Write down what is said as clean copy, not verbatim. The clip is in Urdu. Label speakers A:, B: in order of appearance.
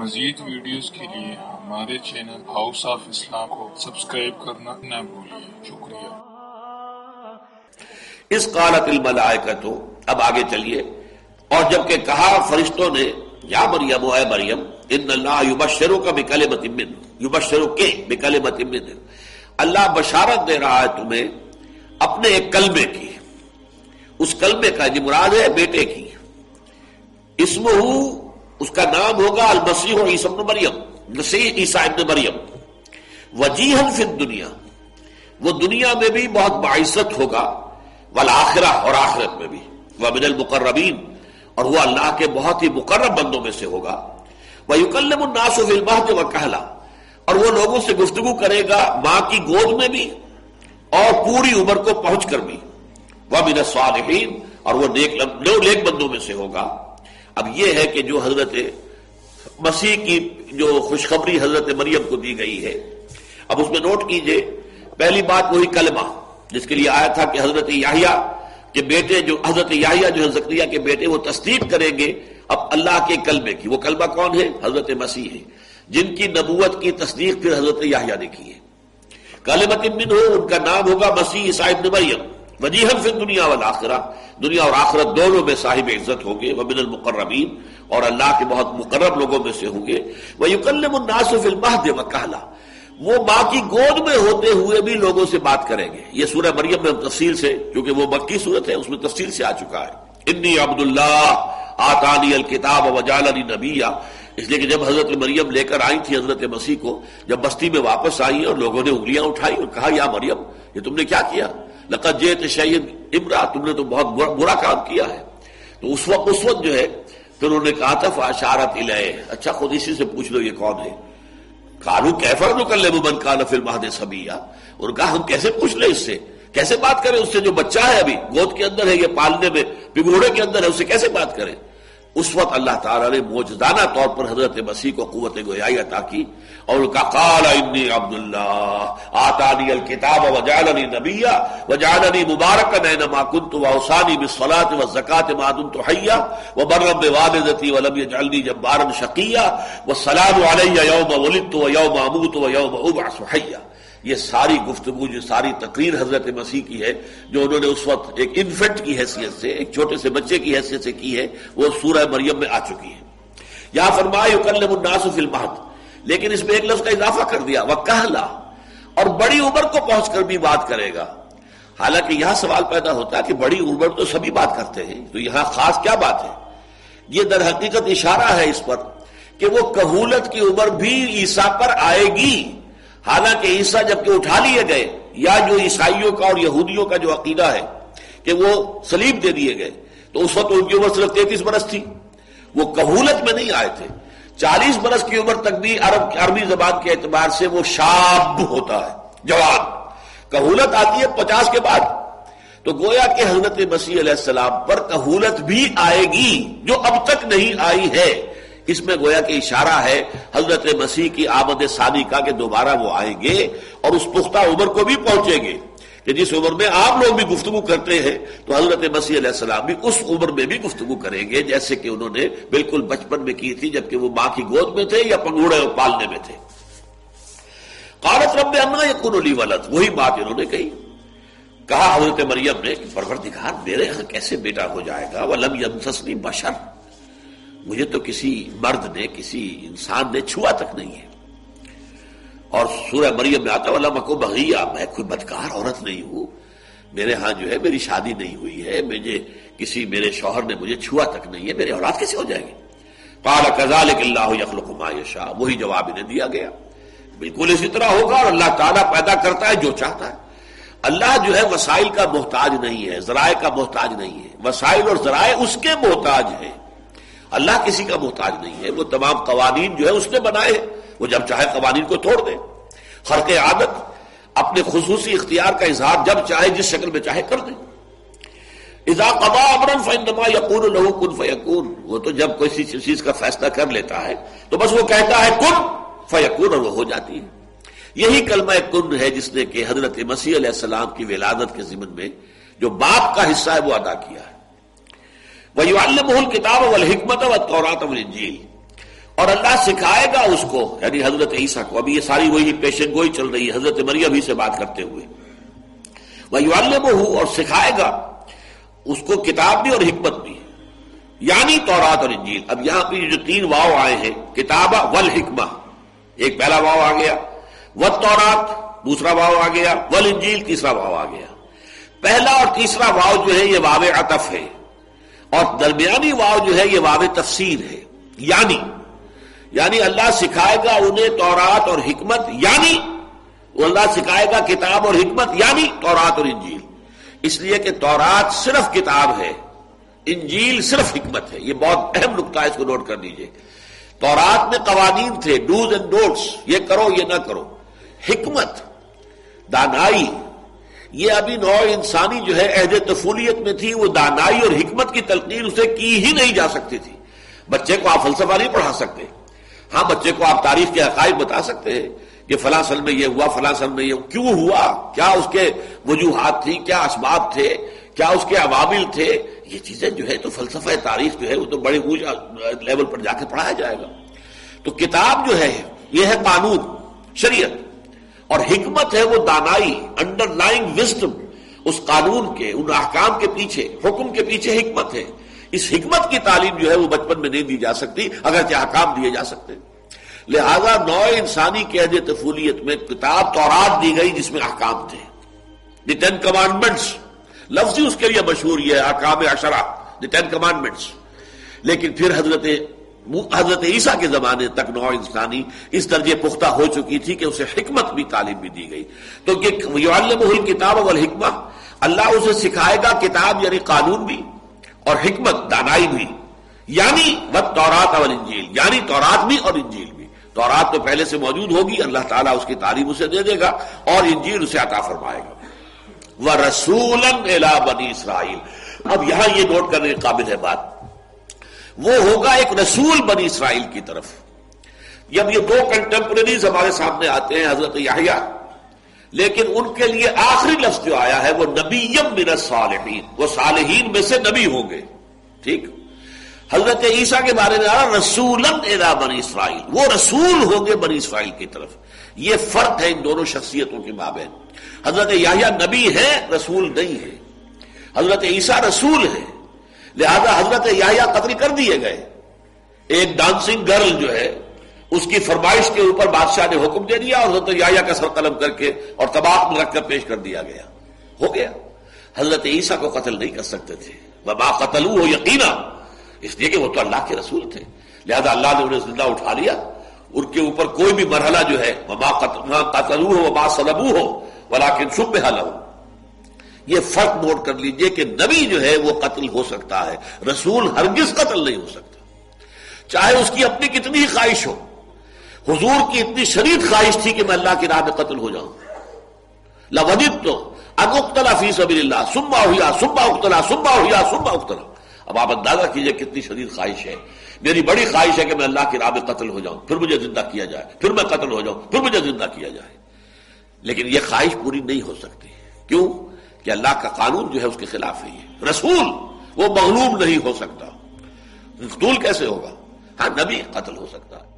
A: مزید ویڈیوز کے لیے ہمارے چینل ہاؤس آف اسلام کو سبسکرئیب کرنا نہ بھولیے۔ شکریہ۔
B: اس قالت الملائکۃ، اب آگے چلیے، اور جب کہ کہا فرشتوں نے یا مریم، اے مریم، ان اللہ یبشرک بکلمۃ منہ، یبشرک بکلمۃ منہ، اللہ بشارت دے رہا ہے تمہیں اپنے ایک کلمے کی، اس کلمے کا مراد ہے بیٹے کی، اسمہ، اس کا نام ہوگا المسیح عیسی ابن مریم، مسیح عیسیٰ ابن مریم، وجیہا فی الدنیا، وہ دنیا میں بھی بہت باعزت ہوگا، والآخرہ، اور آخرت میں بھی، ومن المقربین، اور وہ اللہ کے بہت ہی مقرب بندوں میں سے ہوگا، ویکلم الناس فی المہد وکہلا، اور وہ لوگوں سے گفتگو کرے گا ماں کی گود میں بھی اور پوری عمر کو پہنچ کر بھی، ومن الصالحین، اور وہ نیک بندوں میں سے ہوگا۔ اب یہ ہے کہ جو حضرت مسیح کی جو خوشخبری حضرت مریم کو دی گئی ہے، اب اس میں نوٹ کیجئے، پہلی بات وہی کلمہ جس کے لیے آیا تھا کہ حضرت یحییٰ کے بیٹے، جو حضرت یحییٰ جو ہے زکریا کے بیٹے، وہ تصدیق کریں گے اب اللہ کے کلمے کی۔ وہ کلمہ کون ہے؟ حضرت مسیح ہے، جن کی نبوت کی تصدیق پھر حضرت یحییٰ نے کی ہے۔ کلمۃ منہ، ان کا نام ہوگا مسیح عیسیٰ ابن مریم، وجیہا فی الدنیا والآخرہ، دنیا اور آخرت دونوں میں صاحب عزت ہوں گے، ومن المقربین، اور اللہ کے بہت مقرب لوگوں میں سے ہوں گے، ویکلم الناس فی المہد وکہلا، وہ ماں کی گود میں ہوتے ہوئے بھی لوگوں سے بات کریں گے۔ یہ سورہ مریم میں ہم تفصیل سے، کیونکہ وہ مکی صورت ہے، اس میں تفصیل سے آ چکا ہے، انی عبداللہ آتانی الکتاب وجعلنی نبیا، اس لیے کہ جب حضرت مریم لے کر آئی تھی حضرت مسیح کو، جب بستی میں واپس آئی اور لوگوں نے انگلیاں اٹھائی اور کہا یا مریم، یہ تم نے کیا کیا؟ لقد جئت شیئا امرا، تم نے تو بہت برا کام کیا ہے۔ تو اس وقت جو ہے پھر انہوں نے کہا تھا فاشارت الیہ، اچھا خود اسی سے پوچھ لو یہ کون ہے۔ قالوا کیف نکلم من کان فی المہد صبیا، انہوں نے کہا ہم کیسے پوچھ لیں اس سے، کیسے بات کریں اس سے جو بچہ ہے ابھی گود کے اندر ہے، یہ پالنے میں پگھوڑے کے اندر ہے، اس سے کیسے بات کریں۔ اس وقت اللہ تعالیٰ نے معجزانہ طور پر حضرت مسیح کو قوت گویائی عطا کی اور ان کا قال انی عبداللہ آتانی الکتاب وجعلنی نبیا وجعلنی مبارکا اینما کنت واوصانی بالصلاۃ والزکاۃ ما دمت حیا وبرا بوالدتی ولم یجعلنی جبارا شقیا والسلام علی یوم ولدت ویوم اموت ویوم ابعث حیا۔ یہ ساری گفتگو، جو ساری تقریر حضرت مسیح کی ہے، جو انہوں نے اس وقت ایک انفنٹ کی حیثیت سے، ایک چھوٹے سے بچے کی حیثیت سے کی ہے، وہ سورہ مریم میں آ چکی ہے۔ یہاں فرمایا یکلم الناس فی المہد، لیکن اس میں ایک لفظ کا اضافہ کر دیا، وکہلا، اور بڑی عمر کو پہنچ کر بھی بات کرے گا۔ حالانکہ یہاں سوال پیدا ہوتا ہے کہ بڑی عمر تو سبھی بات کرتے ہیں، تو یہاں خاص کیا بات ہے؟ یہ در حقیقت اشارہ ہے اس پر کہ وہ کہولت کی عمر بھی عیسیٰ پر آئے گی۔ حالانکہ عیسیٰ جب کہ اٹھا لیے گئے، یا جو عیسائیوں کا اور یہودیوں کا جو عقیدہ ہے کہ وہ صلیب دے دیے گئے، تو اس وقت ان کی عمر صرف 33 برس تھی، وہ کہولت میں نہیں آئے تھے۔ 40 برس کی عمر تک بھی عربی زبان کے اعتبار سے وہ شاب ہوتا ہے، جوان۔ کہولت آتی ہے 50 کے بعد، تو گویا کہ حضرت مسیح علیہ السلام پر کہولت بھی آئے گی جو اب تک نہیں آئی ہے۔ اس میں گویا کہ اشارہ ہے حضرت مسیح کی آمد ثانی کا کہ دوبارہ وہ آئیں گے اور اس پختہ عمر کو بھی پہنچیں گے کہ جس عمر میں عام لوگ بھی گفتگو کرتے ہیں، تو حضرت مسیح علیہ السلام بھی اس عمر میں بھی گفتگو کریں گے، جیسے کہ انہوں نے بالکل بچپن میں کی تھی جبکہ وہ ماں کی گود میں تھے یا پنگوڑے پالنے میں تھے۔ قالت رب انا یکون لی ولد، وہی بات انہوں نے کہی، کہا حضرت مریم نے کہ پروردگار میرے ہاں کیسے بیٹا ہو جائے گا، ولم یمسسنی بشر، مجھے تو کسی مرد نے، کسی انسان نے چھوا تک نہیں ہے۔ اور سورہ مریم میں آتا ہے وَلَمْ أَكُ بَغِيًّا، میں کوئی بدکار عورت نہیں ہوں، میرے ہاں جو ہے میری شادی نہیں ہوئی ہے، میرے شوہر نے مجھے چھوا تک نہیں ہے، میری اولاد کیسے ہو جائے گی؟ قَالَ كَذَلِكَ اللَّهُ يَخْلُقُ مَا يَشَاءُ، وہی جواب انہیں دیا گیا، بالکل اسی طرح ہوگا، اور اللہ تعالیٰ پیدا کرتا ہے جو چاہتا ہے۔ اللہ جو ہے وسائل کا محتاج نہیں ہے، ذرائع کا محتاج نہیں ہے، وسائل اور ذرائع اس کے محتاج ہیں، اللہ کسی کا محتاج نہیں ہے۔ وہ تمام قوانین جو ہے اس نے بنائے ہیں، وہ جب چاہے قوانین کو توڑ دے۔ خرق عادت، اپنے خصوصی اختیار کا اظہار جب چاہے جس شکل میں چاہے کر دے۔ اذا قضى امرا فانما يقول له كن فيكون، وہ تو جب کوئی چیز کا فیصلہ کر لیتا ہے تو بس وہ کہتا ہے کن فیکون، اور وہ ہو جاتی ہے۔ یہی کلمہ کن ہے جس نے کہ حضرت مسیح علیہ السلام کی ولادت کے ضمن میں جو باپ کا حصہ ہے وہ ادا کیا ہے۔ وَيُعَلِّمُهُ الْكِتَابَ وَالْحِكْمَةَ وَالتَّوْرَاةَ وَالْإِنجِيلَ، اور اللہ سکھائے گا اس کو، یعنی حضرت عیسیٰ کو. ابھی یہ ساری وہی پیشن گوئی چل رہی ہے حضرت مریم ہی سے بات کرتے ہوئے. وَيُعَلِّمُهُ، اور سکھائے گا اس کو کتاب بھی اور حکمت بھی، یعنی تورات اور انجیل. اب یہاں پہ جو 3 واو آئے ہیں، کتابہ والحکمہ، ایک پہلا واو آ گیا، والتورات دوسرا واو آ گیا، والانجیل تیسرا واو آ گیا. پہلا اور تیسرا واو جو ہے یہ واو عطف ہے، اور درمیانی واو جو ہے یہ واو تفسیر ہے. یعنی اللہ سکھائے گا انہیں تورات اور حکمت، یعنی وہ اللہ سکھائے گا کتاب اور حکمت، یعنی تورات اور انجیل. اس لیے کہ تورات صرف کتاب ہے، انجیل صرف حکمت ہے. یہ بہت اہم نقطہ ہے، اس کو نوٹ کر لیجئے. تورات میں قوانین تھے، ڈوز اینڈ ڈونٹس، یہ کرو یہ نہ کرو. حکمت، دانائی، یہ ابھی نوع انسانی جو ہے عہد طفولیت میں تھی، وہ دانائی اور حکمت کی تلقین اسے کی ہی نہیں جا سکتی تھی. بچے کو آپ فلسفہ نہیں پڑھا سکتے. ہاں بچے کو آپ تاریخ کے حقائق بتا سکتے ہیں کہ فلاں سن میں یہ ہوا، فلاں سن میں یہ کیوں ہوا، کیا اس کے وجوہات تھی، کیا اسباب تھے، کیا اس کے عوامل تھے. یہ چیزیں جو ہے تو فلسفہ تاریخ جو ہے وہ تو بڑے اونچا لیول پر جا کے پڑھایا جائے گا. تو کتاب جو ہے یہ ہے قانون، شریعت، اور حکمت ہے وہ دانائی، انڈر لائنگ وزڈم. اس قانون کے، ان احکام کے پیچھے، حکم کے پیچھے حکمت ہے. اس حکمت کی تعلیم جو ہے وہ بچپن میں نہیں دی جا سکتی، اگرچہ احکام دیے جا سکتے. لہذا نوع انسانی کے عہد طفولیت میں کتاب تورات دی گئی جس میں احکام تھے. دی 10 کمانڈمنٹس، لفظ ہی اس کے لیے مشہور یہ ہے، احکام عشرہ، دی 10 کمانڈمنٹس. لیکن پھر حضرت عیسیٰ کے زمانے تک نوع انسانی اس درجے پختہ ہو چکی تھی کہ اسے حکمت بھی تعلیم بھی دی گئی. تو یعلمہ الکتاب والحکمہ، اللہ اسے سکھائے گا کتاب یعنی قانون بھی اور حکمت دانائی بھی، یعنی والتورات والانجیل، یعنی تورات بھی اور انجیل بھی. تورات تو پہلے سے موجود ہوگی، اللہ تعالیٰ اس کی تعلیم اسے دے دے گا، اور انجیل اسے عطا فرمائے گا. وَرَسُولًا إِلَىٰ بَنِي اسرائیل. اب یہاں یہ نوٹ کرنے قابل ہے بات، وہ ہوگا ایک رسول بنی اسرائیل کی طرف. جب یہ 2 کنٹمپریریز ہمارے سامنے آتے ہیں، حضرت یحییٰ، لیکن ان کے لیے آخری لفظ جو آیا ہے وہ نبیم من الصالحین، وہ صالحین میں سے نبی ہوں گے. ٹھیک. حضرت عیسیٰ کے بارے میں آ رسولاً الی بنی اسرائیل، وہ رسول ہوں گے بنی اسرائیل کی طرف. یہ فرق ہے ان دونوں شخصیتوں کے مابین. حضرت یحییٰ نبی ہے، رسول نہیں ہے. حضرت عیسیٰ رسول ہے، لہذا حضرت یحییٰ قتل کر دیے گئے. ایک ڈانسنگ گرل جو ہے اس کی فرمائش کے اوپر بادشاہ نے حکم دے دیا اور حضرت یحییٰ کا سر قلم کر کے اور طباق میں رکھ کر پیش کر دیا گیا. ہو گیا. حضرت عیسیٰ کو قتل نہیں کر سکتے تھے. وما قتلوہ یقینا، اس لیے کہ وہ تو اللہ کے رسول تھے، لہذا اللہ نے انہیں زندہ اٹھا لیا. ان کے اوپر کوئی بھی مرحلہ جو ہے وما قتلوہ وما صلبوہ ولکن شبہ لہم. یہ فرق نوٹ کر لیجئے کہ نبی جو ہے وہ قتل ہو سکتا ہے، رسول ہرگز قتل نہیں ہو سکتا، چاہے اس کی اپنی کتنی ہی خواہش ہو. حضور کی اتنی شدید خواہش تھی کہ میں اللہ کی راہ میں قتل ہو جاؤں. لَوَدِدتُّ أَنْ أُقْتَلَ فِي سَبِيلِ اللَّهِ ثُمَّ أُحْيَا ثُمَّ أُقْتَلَ ثُمَّ أُحْيَا ثُمَّ أُقْتَلَ. اب آپ اندازہ کیجئے کتنی شدید خواہش ہے. میری بڑی خواہش ہے کہ میں اللہ کی راہ میں قتل ہو جاؤں، پھر مجھے زندہ کیا جائے، پھر میں قتل ہو جاؤں، پھر مجھے زندہ کیا جائے. لیکن یہ خواہش پوری نہیں ہو سکتی. کیوں؟ کہ اللہ کا قانون جو ہے اس کے خلاف ہے. یہ رسول وہ مغلوب نہیں ہو سکتا. مقتول کیسے ہوگا؟ ہاں نبی قتل ہو سکتا ہے.